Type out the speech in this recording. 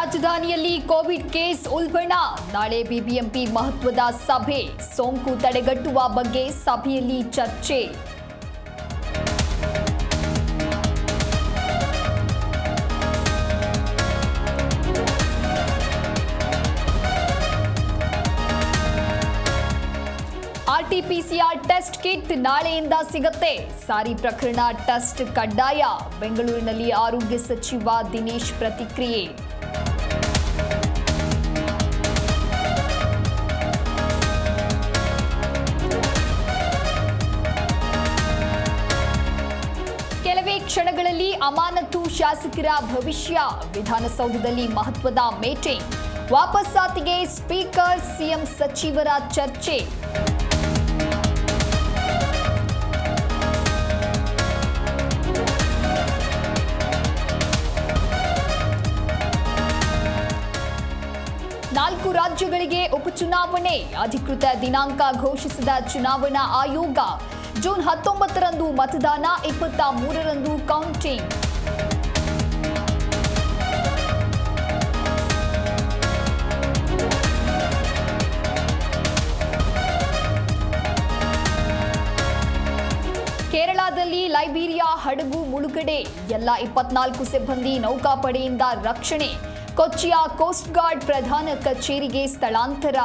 ರಾಜಧಾನಿಯಲ್ಲಿ Covid case ಉಲ್ಬಣ. ನಾಳೆ BBMP ಮಹತ್ವದ ಸಭೆ. ಸೋಂಕು ತಡೆಗಟ್ಟುವ ಬಗ್ಗೆ ಸಭೆಯಲ್ಲಿ ಚರ್ಚೆ. ಆರ್ಟಿಪಿಸಿಆರ್ ಟೆಸ್ಟ್ ಕಿಟ್ ನಾಳೆಯಿಂದ ಸಿಗುತ್ತೆ. ಸಾರಿ ಪ್ರಕರಣ ಟೆಸ್ಟ್ ಕಡ್ಡಾಯ. ಬೆಂಗಳೂರಿನಲ್ಲಿ ಆರೋಗ್ಯ ಸಚಿವ ದಿನೇಶ್ ಪ್ರತಿಕ್ರಿಯೆ. ಕೆಲವೇ ಕ್ಷಣಗಳಲ್ಲಿ ಅಮಾನತು ಶಾಸಕರ ಭವಿಷ್ಯ. ವಿಧಾನಸೌಧದಲ್ಲಿ ಮಹತ್ವದ ಮೀಟಿಂಗ್. ವಾಪಸ್ಸಾತಿಗೆ ಸ್ಪೀಕರ್ ಸಿಎಂ ಸಚಿವರ ಚರ್ಚೆ. ನಾಲ್ಕು ರಾಜ್ಯಗಳಿಗೆ ಉಪಚುನಾವಣೆ. ಅಧಿಕೃತ ದಿನಾಂಕ ಘೋಷಿಸಿದ ಚುನಾವಣಾ ಆಯೋಗ. ಜೂನ್ 19ರಂದು ಮತದಾನ, 23ರಂದು ಕೌಂಟಿಂಗ್. ಕೇರಳದಲ್ಲಿ ಲೈಬೀರಿಯಾ ಹಡಗು ಮುಳುಗಡೆ. ಎಲ್ಲ 24 ಸಿಬ್ಬಂದಿ ನೌಕಾಪಡೆಯಿಂದ ರಕ್ಷಣೆ. ಕೊಚ್ಚಿಯ ಕೋಸ್ಟ್ ಗಾರ್ಡ್ ಪ್ರಧಾನ ಕಚೇರಿಗೆ ಸ್ಥಳಾಂತರ.